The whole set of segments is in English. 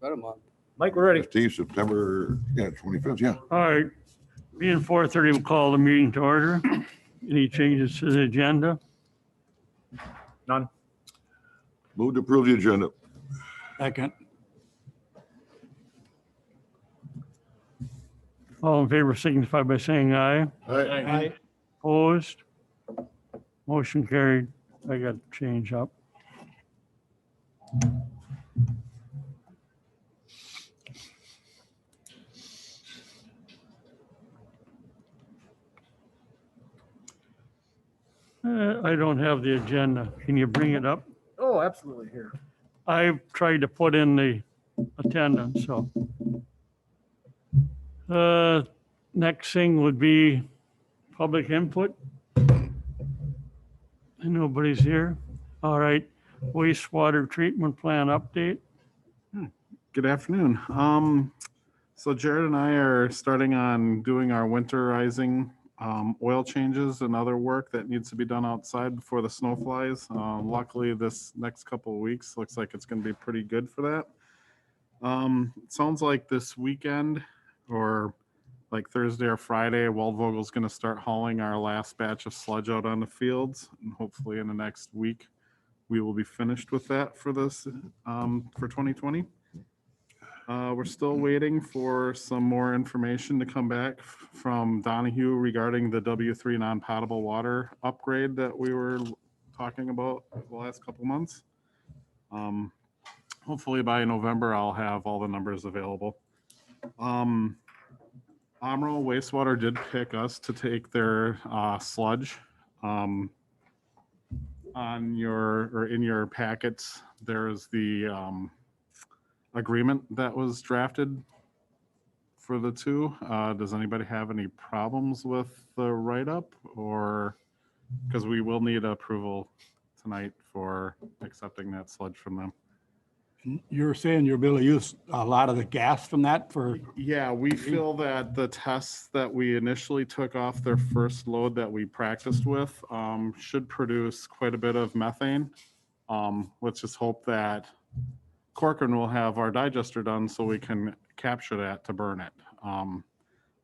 About a month. Mike, we're ready. 15th, September, 25th, yeah. All right, being 4:30, we'll call the meeting to order. Any changes to the agenda? None. Move to approve the agenda. Second. All in favor signify by saying aye. Aye. Opposed? Motion carried. I got to change up. I don't have the agenda. Can you bring it up? Oh, absolutely. Here. I've tried to put in the attendance, so. Next thing would be public input. Nobody's here. All right, wastewater treatment plan update. Good afternoon. So Jared and I are starting on doing our winterizing oil changes and other work that needs to be done outside before the snow flies. Luckily, this next couple of weeks looks like it's going to be pretty good for that. It sounds like this weekend or like Thursday or Friday, Waldvogel's going to start hauling our last batch of sludge out on the fields, and hopefully in the next week we will be finished with that for this for 2020. We're still waiting for some more information to come back from Donahue regarding the W3 non-potable water upgrade that we were talking about the last couple months. Hopefully by November, I'll have all the numbers available. Amro Wastewater did pick us to take their sludge. On your or in your packets, there's the agreement that was drafted for the two. Does anybody have any problems with the write-up, or because we will need approval tonight for accepting that sludge from them? You're saying you'll be able to use a lot of the gas from that for, Yeah, we feel that the tests that we initially took off their first load that we practiced with should produce quite a bit of methane. Let's just hope that Corcoran will have our digester done so we can capture that to burn it.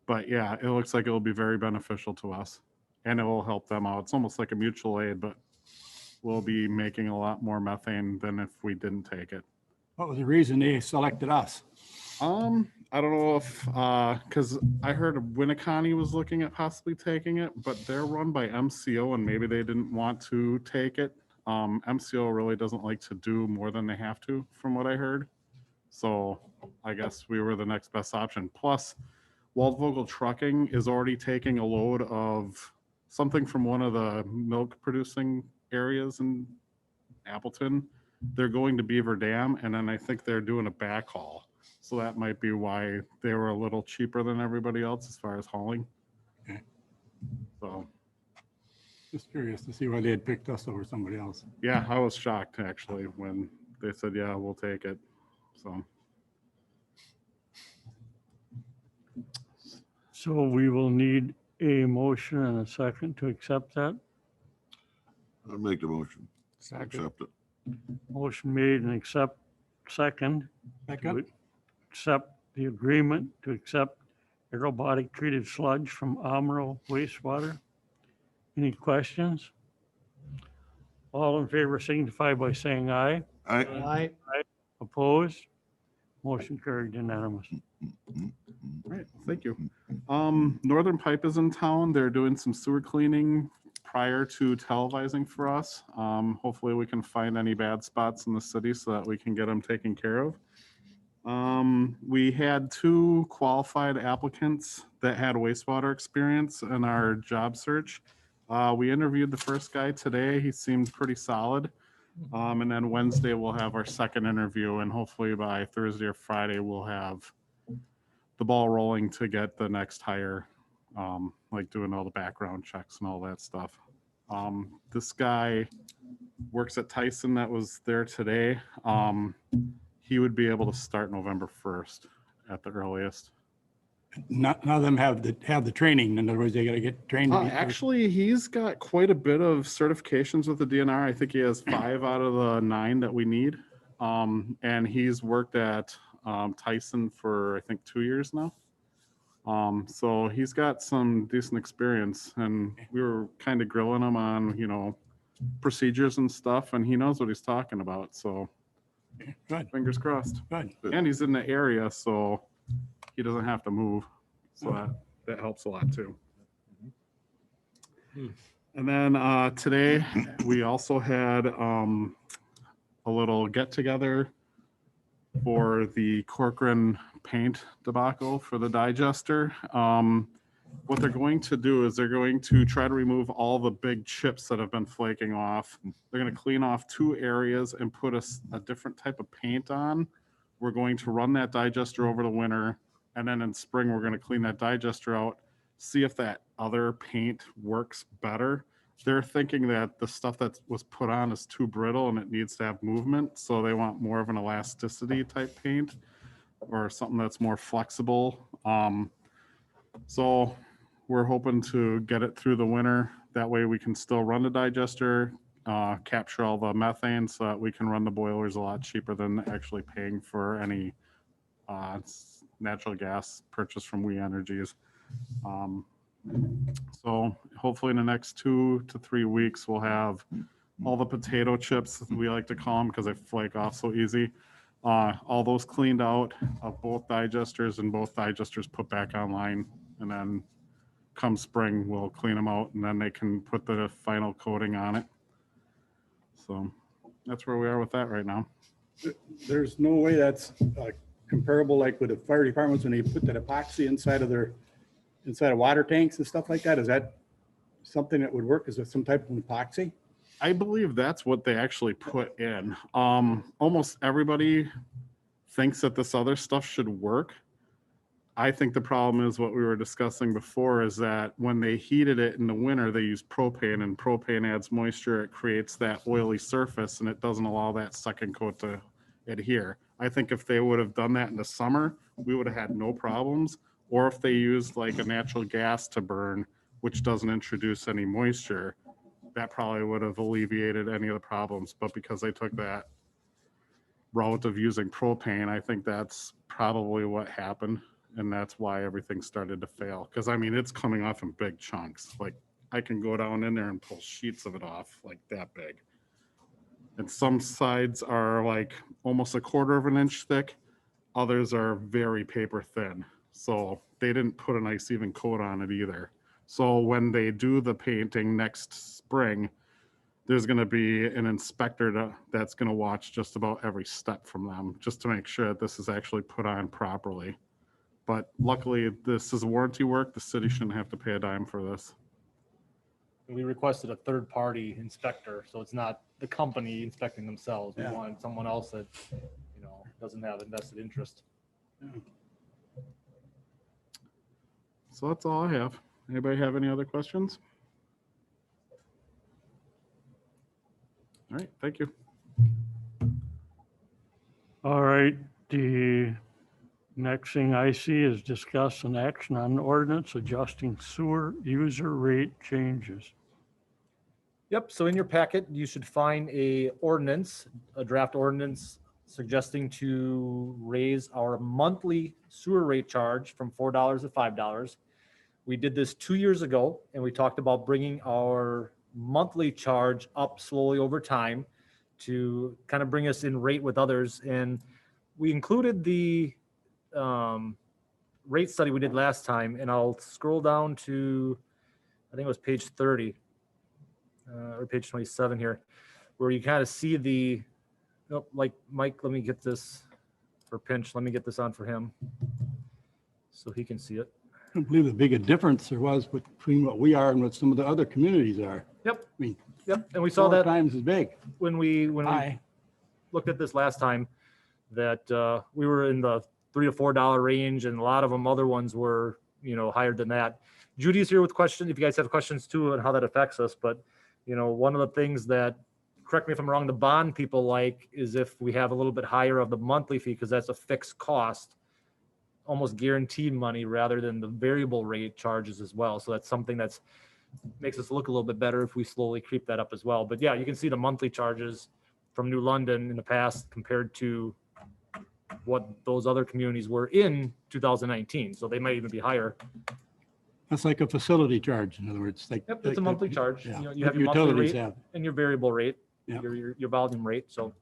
But yeah, it looks like it will be very beneficial to us and it will help them out. It's almost like a mutual aid, but we'll be making a lot more methane than if we didn't take it. what was the reason they selected us? I don't know if, because I heard Winneconne was looking at possibly taking it, but they're run by MCO and maybe they didn't want to take it. MCO really doesn't like to do more than they have to, from what I heard. So I guess we were the next best option. Plus, Waldvogel Trucking is already taking a load of something from one of the milk producing areas in Appleton. They're going to Beaver Dam, and then I think they're doing a backhaul. So that might be why they were a little cheaper than everybody else as far as hauling. Okay. So Just curious to see why they had picked us over somebody else. yeah, I was shocked actually when they said, yeah, we'll take it. So So we will need a motion and a second to accept that. I'll make the motion. Accept it. Motion made and second. Second, Accept the agreement to accept aerobotic treated sludge from Amro Wastewater. Any questions? All in favor signify by saying aye. Aye. Opposed? Motion carried unanimous. Right, thank you. Northern Pipe is in town. They're doing some sewer cleaning prior to televising for us. Hopefully we can find any bad spots in the city so that we can get them taken care of. We had 2 qualified applicants that had wastewater experience in our job search. We interviewed the first guy today. He seemed pretty solid. And then Wednesday we'll have our second interview, and hopefully by Thursday or Friday we'll have the ball rolling to get the next hire, like doing all the background checks and all that stuff. This guy works at Tyson that was there today. He would be able to start November 1st at the earliest. none of them have the training. In other words, they got to get trained. Actually, he's got quite a bit of certifications with the DNR. I think he has 5 out of the 9 that we need. And he's worked at Tyson for, I think, 2 years now. So he's got some decent experience, and we were kind of grilling him on, procedures and stuff, and he knows what he's talking about. So Good, fingers crossed. good. And he's in the area, so he doesn't have to move. So that helps a lot too. And then today we also had a little get together for the Corcoran paint debacle for the digester. What they're going to do is they're going to try to remove all the big chips that have been flaking off. They're going to clean off 2 areas and put a different type of paint on. We're going to run that digester over the winter, and then in spring we're going to clean that digester out, see if that other paint works better. They're thinking that the stuff that was put on is too brittle and it needs to have movement, so they want more of an elasticity type paint or something that's more flexible. So we're hoping to get it through the winter. That way we can still run the digester, capture all the methane so that we can run the boilers a lot cheaper than actually paying for any natural gas purchased from We Energies. So hopefully in the next 2 to 3 weeks, we'll have all the potato chips, we like to call them because they flake off so easy. All those cleaned out of both digesters, and both digesters put back online. And then come spring, we'll clean them out, and then they can put the final coating on it. So that's where we are with that right now. There's no way that's comparable like with the fire departments when they put that epoxy inside of water tanks and stuff like that. Is that something that would work? Is it some type of epoxy? I believe that's what they actually put in. Almost everybody thinks that this other stuff should work. I think the problem is what we were discussing before, is that when they heated it in the winter, they used propane, and propane adds moisture. It creates that oily surface, and it doesn't allow that second coat to adhere. I think if they would have done that in the summer, we would have had no problems. Or if they used like a natural gas to burn, which doesn't introduce any moisture, that probably would have alleviated any of the problems. But because they took that route of using propane, I think that's probably what happened. And that's why everything started to fail. Because I mean, it's coming off in big chunks. Like I can go down in there and pull sheets of it off like that big. And some sides are like almost 1/4 inch thick. Others are very paper thin. So they didn't put a nice even coat on it either. So when they do the painting next spring, there's going to be an inspector that's going to watch just about every step from them, just to make sure that this is actually put on properly. But luckily, this is warranty work. The city shouldn't have to pay a dime for this. We requested a third-party inspector, so it's not the company inspecting themselves. We Yeah. wanted someone else that, doesn't have invested interest. So that's all I have. Anybody have any other questions? All right, thank you. All right, the next thing I see is discuss an action on ordinance adjusting sewer user rate changes. Yep, so in your packet, you should find a draft ordinance suggesting to raise our monthly sewer rate charge from $4 to $5. We did this 2 years ago, and we talked about bringing our monthly charge up slowly over time to kind of bring us in rate with others. And we included the rate study we did last time, and I'll scroll down to, I think it was page 30 or page 27 here, where you kind of see the, like Mike, let me get this for Pinch. Let me get this on for him so he can see it. I don't believe the big a difference there was between what we are and what some of the other communities are. Yep. I mean, Yep. And we saw 4 that times as big. when we High. looked at this last time, that we were in the $3 to $4 range, and a lot of them other ones were higher than that. Judy's here with questions if you guys have questions too on how that affects us. But one of the things that, correct me if I'm wrong, the bond people like is if we have a little bit higher of the monthly fee, because that's a fixed cost, almost guaranteed money, rather than the variable rate charges as well. So that's something that's makes us look a little bit better if we slowly creep that up as well. But yeah, you can see the monthly charges from New London in the past compared to what those other communities were in 2019. So they might even be higher. That's like a facility charge, in other words, like. Yep, it's a monthly charge. Yeah, You know, you like have your monthly utilities rate have. and your variable rate, Yeah. your volume rate. So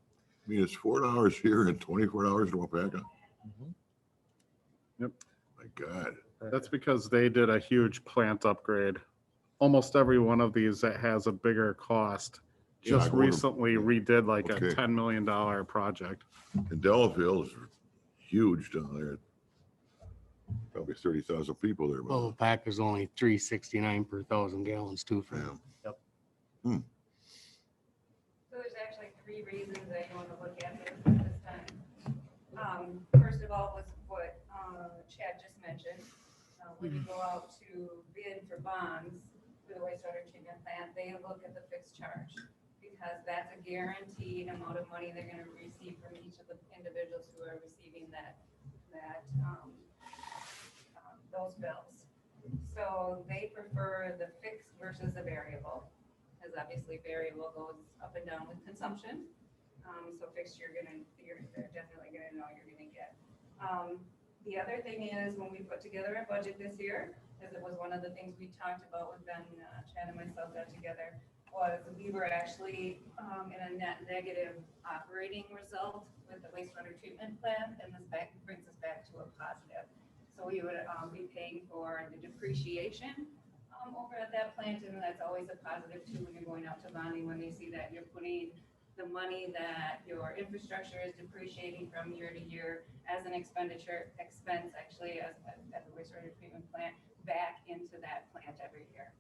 I mean, it's $4 here and $24 in Wapaka. Yep. My God. That's because they did a huge plant upgrade. Almost every one of these that has a bigger cost Yeah, I just wonder- recently redid like a Okay. $10 million project. And Delafield is huge down there. Probably 30,000 people there. Well, the pack is only 369 per 1,000 gallons too for them. Yeah. So there's actually three reasons that you want to look at this time. First of all, was what Chad just mentioned. When you go out to bid for bonds for the wastewater treatment plant, they look at the fixed charge because that's a guaranteed amount of money they're going to receive from each of the individuals who are receiving those bills. So they prefer the fixed versus the variable, because obviously variable goes up and down with consumption. So fixed, they're definitely gonna know you're gonna get. The other thing is, when we put together a budget this year, because it was one of the things we talked about when Chad and myself got together, was we were actually in a net negative operating result with the wastewater treatment plant, and this brings us back to a positive. So we would be paying for the depreciation over at that plant, and that's always a positive too when you're going out to bonding, when they see that you're putting the money that your infrastructure is depreciating from year to year as an expense actually as a wastewater treatment plant back into that plant every year.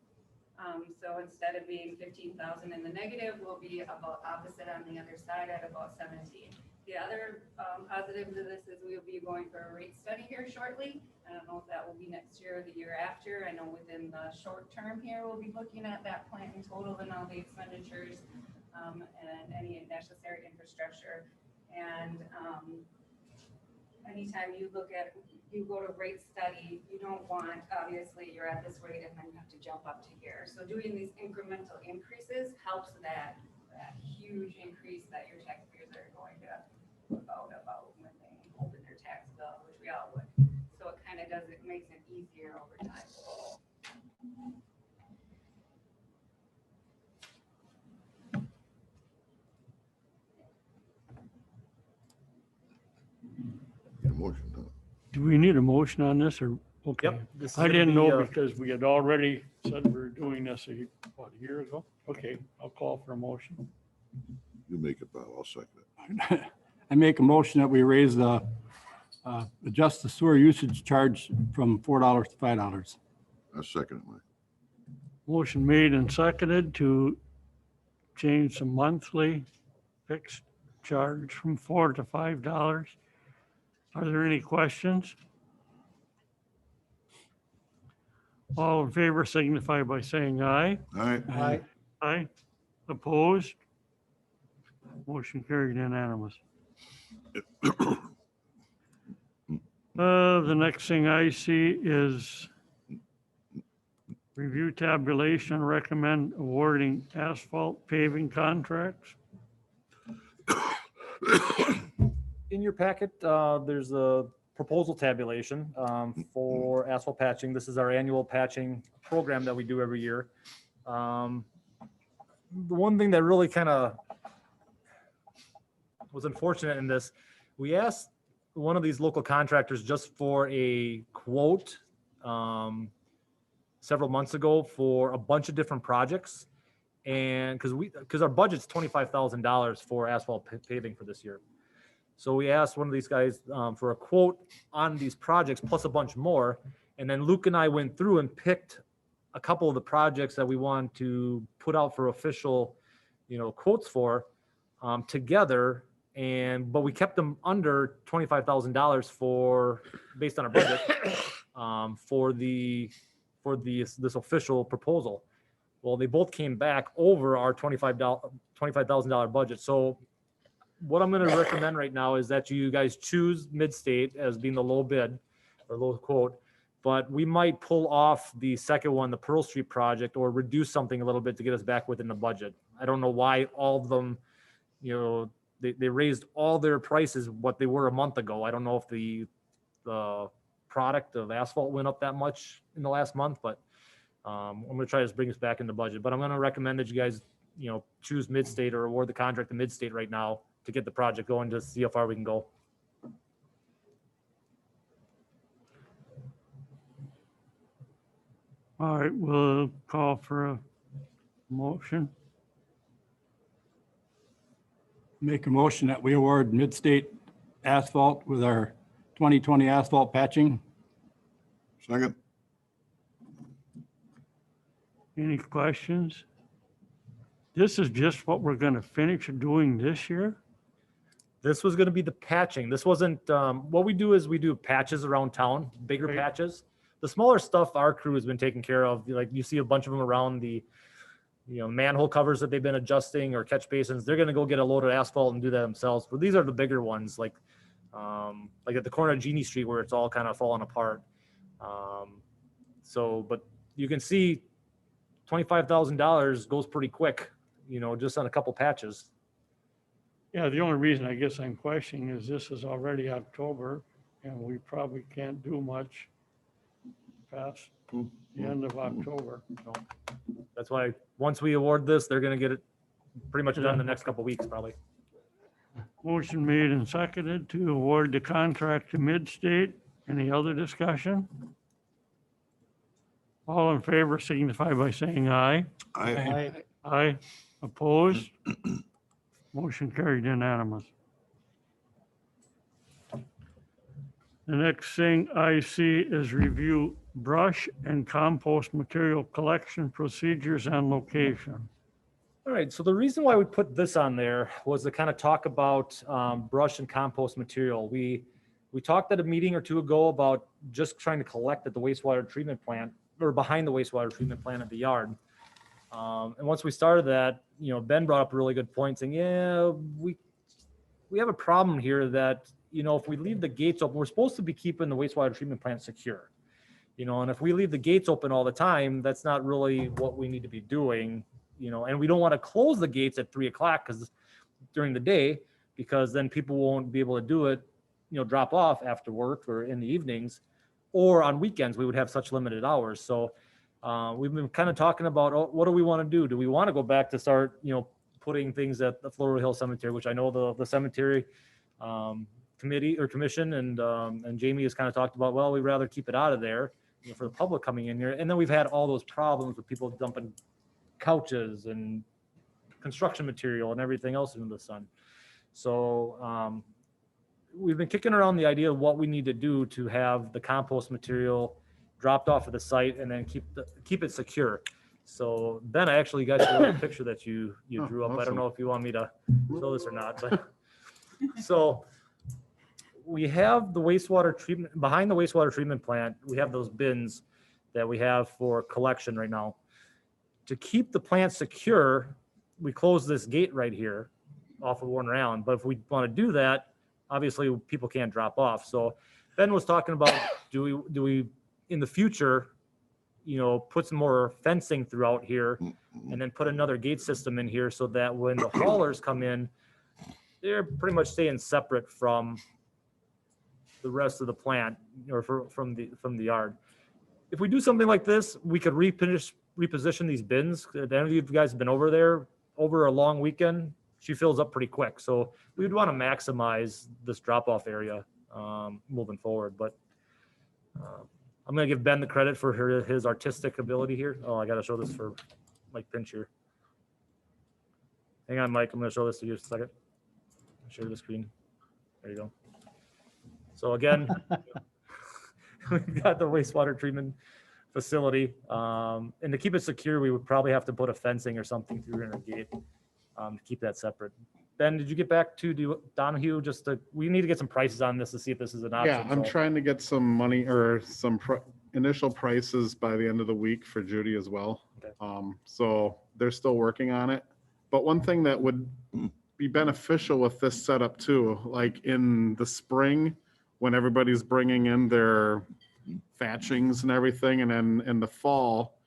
So instead of being 15,000 in the negative, we'll be about opposite on the other side at about 17. The other positive to this is we'll be going for a rate study here shortly. I don't know if that will be next year or the year after. I know within the short term here, we'll be looking at that plant in total and all the expenditures and any necessary infrastructure. And anytime you go to rate study, you don't want, obviously, you're at this rate and then you have to jump up to here. So doing these incremental increases helps that huge increase that your taxpayers are going to look out about when they open their tax bill, which we all would. So it kind of makes it easier over time. Get a motion, huh? Do we need a motion on this or? Okay. Yep. this is I gonna didn't be, know because we had already said we were doing this a year ago. Okay, I'll call for a motion. You make it, Bob. I'll second it. I make a motion that we raise adjust the sewer usage charge from $4 to $5. I second it, Mike. Motion made and seconded to change the monthly fixed charge from $4 to $5. Are there any questions? All in favor signify by saying aye. All right. Aye. Opposed? Motion carried unanimous. The next thing I see is review tabulation, recommend awarding asphalt paving contracts. in your packet, there's a proposal tabulation for asphalt patching. This is our annual patching program that we do every year. The one thing that really kind of was unfortunate in this, we asked one of these local contractors just for a quote several months ago for a bunch of different projects. And because our budget's $25,000 for asphalt paving for this year. So we asked one of these guys for a quote on these projects plus a bunch more. And then Luke and I went through and picked a couple of the projects that we want to put out for official, quotes for together. But we kept them under $25,000 based on our budget for this official proposal. Well, they both came back over our $25,000 budget. So what I'm going to recommend right now is that you guys choose Midstate as being the low bid or low quote, but we might pull off the second one, the Pearl Street project, or reduce something a little bit to get us back within the budget. I don't know why all of them, they raised all their prices what they were a month ago. I don't know if the product of asphalt went up that much in the last month, but I'm gonna try to bring us back into budget. But I'm gonna recommend that you guys, choose Mid-State or award the contract to Mid-State right now to get the project going to see how far we can go. All right, we'll call for a motion. Make a motion that we award Mid-State Asphalt with our 2020 asphalt patching. Second, Any questions? This is just what we're gonna finish doing this year? This was gonna be the patching. This wasn't, what we do is we do patches around town, bigger Right. patches. The smaller stuff our crew has been taking care of, like you see a bunch of them around the, manhole covers that they've been adjusting or catch basins. They're gonna go get a load of asphalt and do that themselves. But these are the bigger ones, like at the corner of Genie Street where it's all kind of falling apart. But you can see $25,000 goes pretty quick, just on a couple patches. Yeah, the only reason I guess I'm questioning is this is already October and we probably can't do much past the end of October. That's why, once we award this, they're gonna get it pretty much done in the next couple weeks, probably. Motion made and seconded to award the contract to Mid-State. Any other discussion? All in favor signify by saying aye. Aye. Opposed? Motion carried unanimous. The next thing I see is review brush and compost material collection procedures and location. All right, so the reason why we put this on there was to kind of talk about brush and compost material. We talked at a meeting or two ago about just trying to collect at the wastewater treatment plant, or behind the wastewater treatment plant at the yard. And once we started that, Ben brought up a really good point saying, yeah, we have a problem here that, if we leave the gates open, we're supposed to be keeping the wastewater treatment plant secure. And if we leave the gates open all the time, that's not really what we need to be doing, and we don't want to close the gates at 3:00 because during the day, because then people won't be able to do it, drop off after work or in the evenings, or on weekends, we would have such limited hours. So we've been kind of talking about, what do we want to do? Do we want to go back to start, putting things at the Florida Hill Cemetery, which I know the cemetery committee or commission and Jamie has kind of talked about, well, we'd rather keep it out of there for the public coming in here. And then we've had all those problems with people dumping couches and construction material and everything else into the sun. So we've been kicking around the idea of what we need to do to have the compost material dropped off at the site and then keep it secure. So Ben, I actually got you a picture that you drew up. I don't know if you want me to show this or not, but so we have the wastewater treatment behind the wastewater treatment plant. We have those bins that we have for collection right now. To keep the plant secure, we close this gate right here off of Warner Allen. But if we want to do that, obviously people can't drop off. So Ben was talking about, do we in the future, put some more fencing throughout here and then put another gate system in here so that when the haulers come in, they're pretty much staying separate from the rest of the plant or from the yard. If we do something like this, we could reposition these bins. If any of you guys have been over there over a long weekend, she fills up pretty quick. So we would want to maximize this drop-off area moving forward. But I'm going to give Ben the credit for his artistic ability here. Oh, I got to show this for Mike Pinch here. Hang on, Mike. I'm going to show this to you in a second. Share the screen. There you go. So again, we've got the wastewater treatment facility. And to keep it secure, we would probably have to put a fencing or something through in our gate to keep that separate. Ben, did you get back to Donahue? We need to get some prices on this to see if this is an option. Yeah, I'm trying to get some money or some initial prices by the end of the week for Judy as well. Okay. So they're still working on it. But one thing that would be beneficial with this setup too, like in the spring, when everybody's bringing in their thatchings and everything, and then in the fall,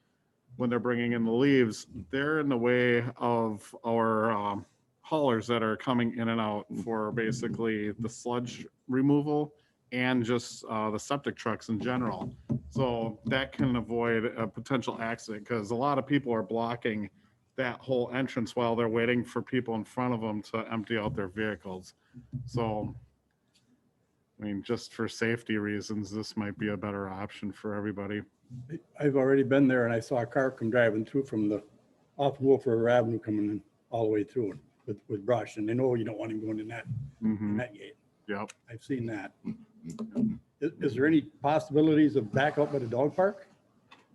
when they're bringing in the leaves, they're in the way of our haulers that are coming in and out for basically the sludge removal and just the septic trucks in general. So that can avoid a potential accident because a lot of people are blocking that whole entrance while they're waiting for people in front of them to empty out their vehicles. So, I mean, just for safety reasons, this might be a better option for everybody. I've already been there and I saw a car come driving through from the off Wolf River Avenue coming in all the way through it with brush. And they know you don't want him going in that gate. Yep. I've seen that. Is there any possibilities of back up at the dog park?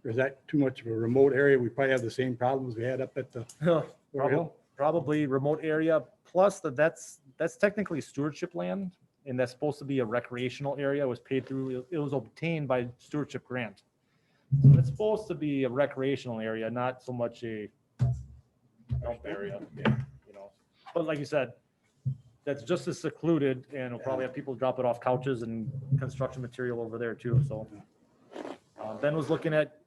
Or is that too much of a remote area? We probably have the same problems we had up at the. Probably remote area, plus that's technically stewardship land, and that's supposed to be a recreational area. It was paid through, it was obtained by stewardship grant. So it's supposed to be a recreational area, not so much a dump area, you know. But like you said, that's just as secluded, and we'll probably have people drop it off couches and construction material over there too, so. Ben was looking at,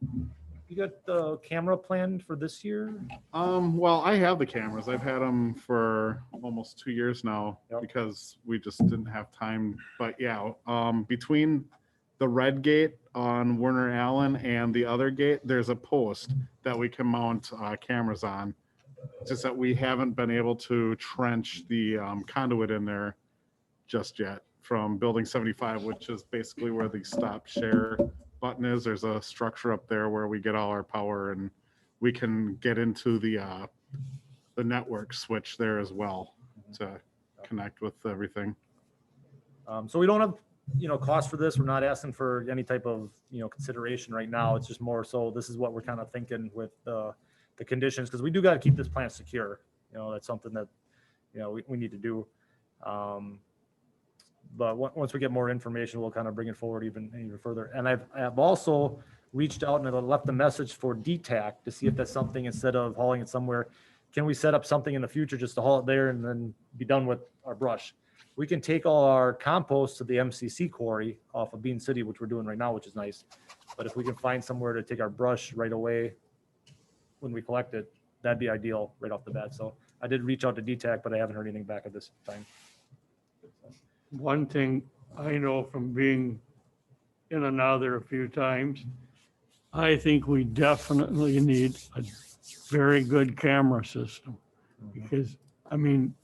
you got the camera planned for this year? Well, I have the cameras. I've had them for almost 2 years now because we just didn't have time. But yeah, between the red gate on Werner Allen and the other gate, there's a post that we can mount cameras on. Just that we haven't been able to trench the conduit in there just yet from building 75, which is basically where the stop share button is. There's a structure up there where we get all our power, and we can get into the network switch there as well to connect with everything. So we don't have, cost for this. We're not asking for any type of, consideration right now. It's just more so this is what we're kind of thinking with the conditions, because we do got to keep this plant secure. That's something that, we need to do. But once we get more information, we'll kind of bring it forward even further. And I've also reached out and I left a message for DTAC to see if that's something, instead of hauling it somewhere, can we set up something in the future just to haul it there and then be done with our brush? We can take all our compost to the MCC quarry off of Bean City, which we're doing right now, which is nice. But if we can find somewhere to take our brush right away when we collect it, that'd be ideal right off the bat. So I did reach out to DTAC, but I haven't heard anything back at this time. One thing I know from being in and out there a few times, I think we definitely need a very good camera system. Because, I mean,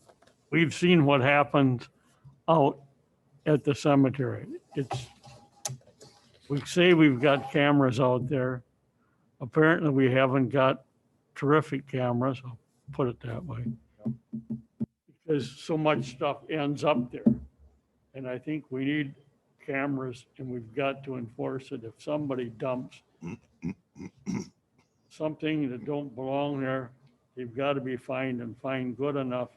we've seen what happens out at the cemetery. We say we've got cameras out there. Apparently, we haven't got terrific cameras, I'll put it that way. Because so much stuff ends up there. And I think we need cameras, and we've got to enforce it. If somebody dumps something that don't belong there, they've got to be fined, and fined good enough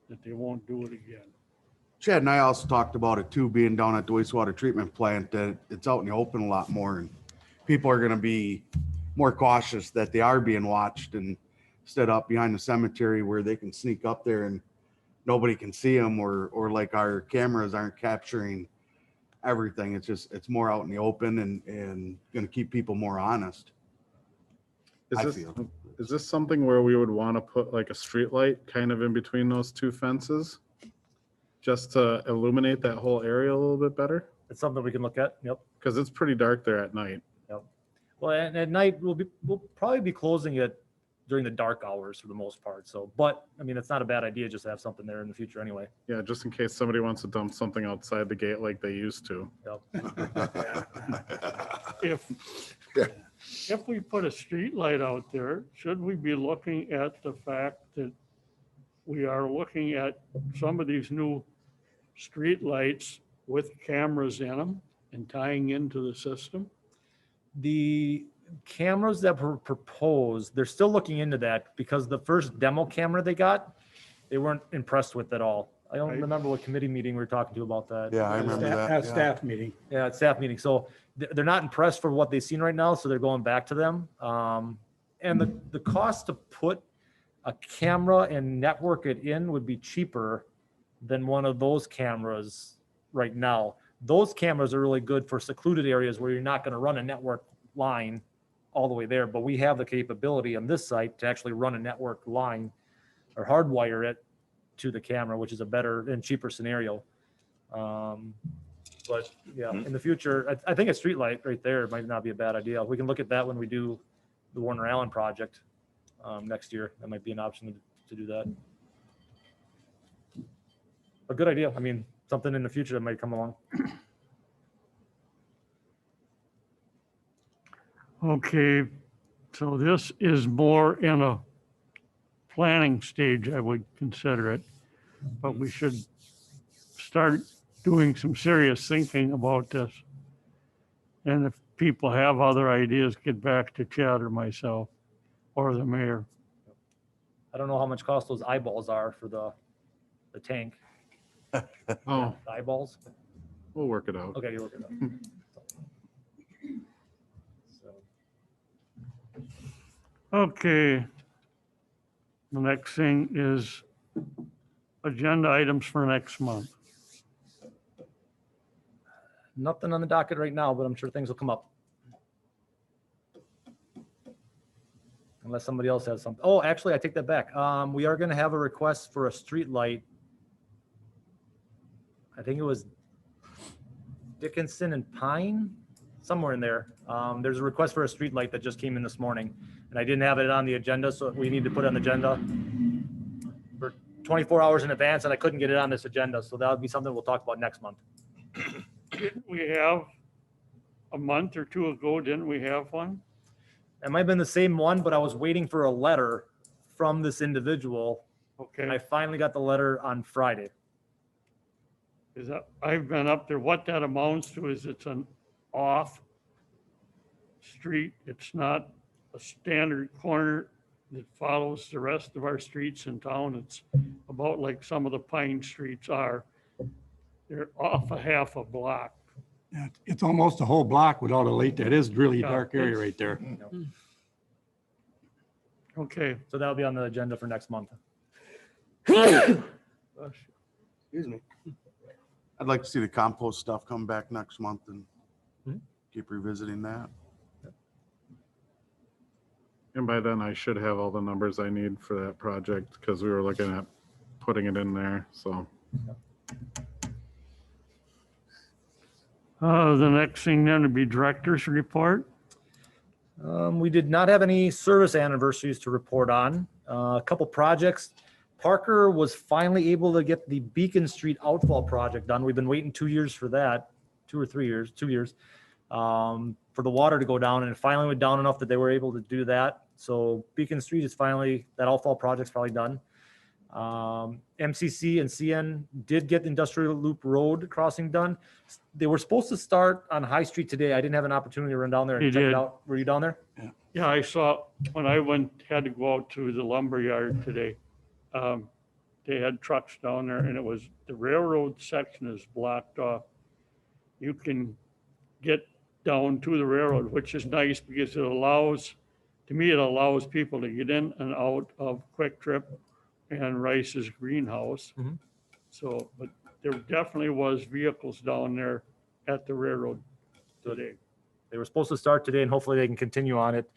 that they won't do it again. Chad and I also talked about it too, being down at the wastewater treatment plant, that it's out in the open a lot more, and people are going to be more cautious that they are being watched, and instead up behind the cemetery where they can sneak up there and nobody can see them, or like our cameras aren't capturing everything. It's more out in the open and going to keep people more honest. Is this something where we would want to put like a street light kind of in between those two fences? Just to illuminate that whole area a little bit better? It's something we can look at. Yep. Because it's pretty dark there at night. Yep. Well, and at night we'll probably be closing it during the dark hours for the most part. So, but I mean, it's not a bad idea just to have something there in the future anyway. Yeah, just in case somebody wants to dump something outside the gate like they used to. Yep. If we put a street light out there, should we be looking at the fact that we are looking at some of these new street lights with cameras in them and tying into the system? The cameras that were proposed, they're still looking into that, because the first demo camera they got, they weren't impressed with at all. I don't remember what committee meeting we were talking to about that. Yeah, I remember that. At staff meeting. Yeah, at staff meeting. So they're not impressed for what they've seen right now, so they're going back to them. And the cost to put a camera and network it in would be cheaper than one of those cameras right now. Those cameras are really good for secluded areas where you're not going to run a network line all the way there, but we have the capability on this site to actually run a network line or hardwire it to the camera, which is a better and cheaper scenario. But yeah, in the future, I think a street light right there might not be a bad idea. We can look at that when we do the Warner Allen project next year. That might be an option to do that. A good idea. I mean, something in the future that might come along. Okay, so this is more in a planning stage, I would consider it. But we should start doing some serious thinking about this. And if people have other ideas, get back to Chad or myself or the mayor. I don't know how much cost those eyeballs are for the tank. Oh, The eyeballs. we'll work it out. Okay, you look it up. So, Okay. The next thing is agenda items for next month. nothing on the docket right now, but I'm sure things will come up. Unless somebody else has something. Oh, actually, I take that back. We are gonna have a request for a street light. I think it was Dickinson and Pine, somewhere in there. There's a request for a street light that just came in this morning, and I didn't have it on the agenda, so we need to put it on the agenda for 24 hours in advance, and I couldn't get it on this agenda, so that'll be something we'll talk about next month. Didn't we have a month or two ago, didn't we have one? It might have been the same one, but I was waiting for a letter from this individual, and I Okay, finally got the letter on Friday. is that, I've been up there, what that amounts to is it's an off street. It's not a standard corner that follows the rest of our streets in town. It's about like some of the Pine streets are. They're off a half a block. Yeah, it's almost a whole block without a light. That is really a Yeah, dark area it's- right there. Okay, So that'll be on the agenda for next month. Excuse me. I'd like to see the compost stuff come back next month and Mhm. keep revisiting that. And by then I should have all the numbers I need for that project because we were looking at putting it in there. So the next thing then would be director's report. We did not have any service anniversaries to report on. A couple projects. Parker was finally able to get the Beacon Street outfall project done. We've been waiting 2 years for that, 2 or 3 years, 2 years, for the water to go down, and it finally went down enough that they were able to do that. So Beacon Street is finally, that outfall project's probably done. MCC and CN did get the Industrial Loop Road crossing done. They were supposed to start on High Street today. I didn't have an opportunity to run down there You and check it did. out. Were you down there? Yeah, I saw, when I had to go out to the lumber yard today, they had trucks down there and it was, the railroad section is blocked off. You can get down to the railroad, which is nice because it allows, to me, it allows people to get in and out of Quick Trip and Rice's greenhouse. Mhm. So, but there definitely was vehicles down there at the railroad today. They were supposed to start today, and hopefully they can continue on it.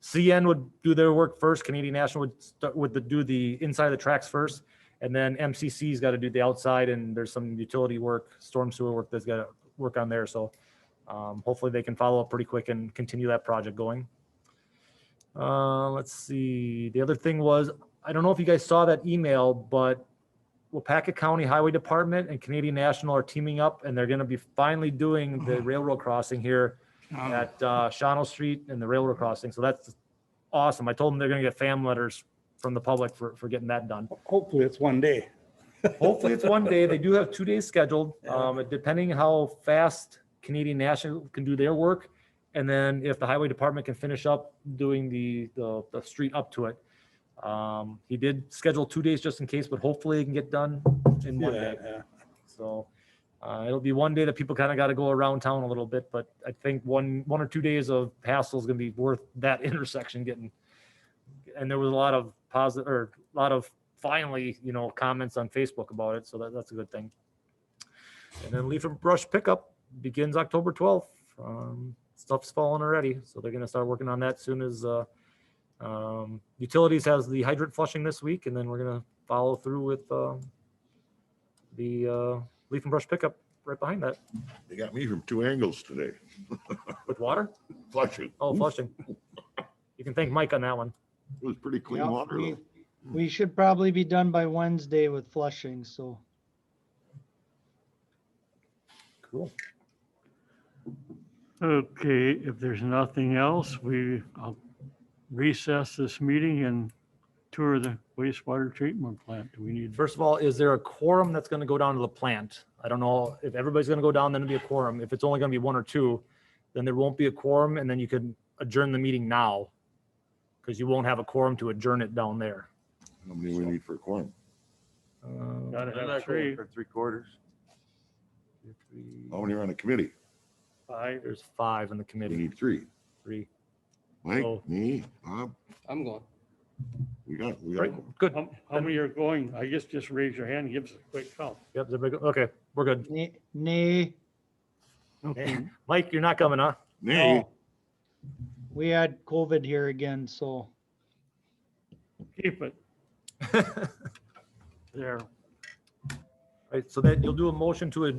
CN would do their work first. Canadian National would start with do the inside of the tracks first, and then MCC's got to do the outside. And there's some utility work, storm sewer work that's got to work on there. So hopefully they can follow up pretty quick and continue that project going. Let's see. The other thing was, I don't know if you guys saw that email, but Wapaka County Highway Department and Canadian National are teaming up, and they're going to be finally doing the railroad crossing here at Shawano Street and the railroad crossing. So that's awesome. I told them they're going to get FAM letters from the public for getting that done. Hopefully it's one day. Hopefully it's one day. They do have 2 days scheduled, depending how fast Canadian National can do their work. And then if the highway department can finish up doing the street up to it. He did schedule 2 days just in case, but hopefully it can get done in one day. So it'll be one day that people kind of got to go around town a little bit, but I think one or 2 days of hassle is going to be worth that intersection getting. And there was a lot of positive, or a lot of finally, comments on Facebook about it. So that's a good thing. And then leaf and brush pickup begins October 12th. Stuff's falling already. So they're going to start working on that as soon as utilities has the hydrant flushing this week. And then we're going to follow through with the leaf and brush pickup right behind that They got me from 2 angles today. with water. Flushing. Oh, flushing. You can thank Mike on that one. It was pretty clean Yeah, water. though. we should probably be done by Wednesday with flushing, so. Cool. Okay, if there's nothing else, I'll recess this meeting and tour the wastewater treatment plant. Do we need? First of all, is there a quorum that's going to go down to the plant? I don't know if everybody's going to go down, then it'll be a quorum. If it's only going to be 1 or 2, then there won't be a quorum, and then you can adjourn the meeting now because you won't have a quorum to adjourn it down there. How many we need for a quorum? Gotta have 3, For 3/4. How many are on the committee? 5. There's 5 in the We committee. need 3. 3. Mike, Oh. me, Bob, I'm going. we got. Great. Good. How many are going? I guess just raise your hand and give us a quick count. Yep. is everybody go- Okay, we're good. Nay, Okay. Mike, you're not coming, huh? Nay, no. We had COVID here again, so. Keep it there. Right, so that you'll do a motion to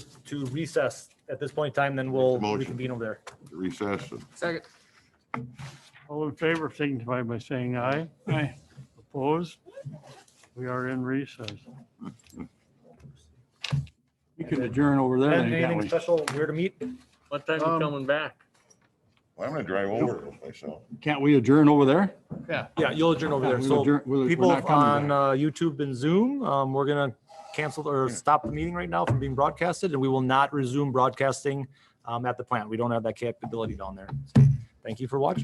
recess at this point in time, then we'll Motion. reconvene over there. recess. and- Second. All in favor, signify by saying aye. Aye. Opposed? We are in recess. We could adjourn over there And then, can't anything we? special where to meet? What time you coming back? Well, I'm gonna drive over it myself. Can't we adjourn over there? Yeah, you'll adjourn over there. We'll So adjourn- we're people not coming on back. YouTube and Zoom, we're gonna cancel or stop the meeting right now from being broadcasted, and we will not resume broadcasting at the plant. We don't have that capability down there. Thank you for watching.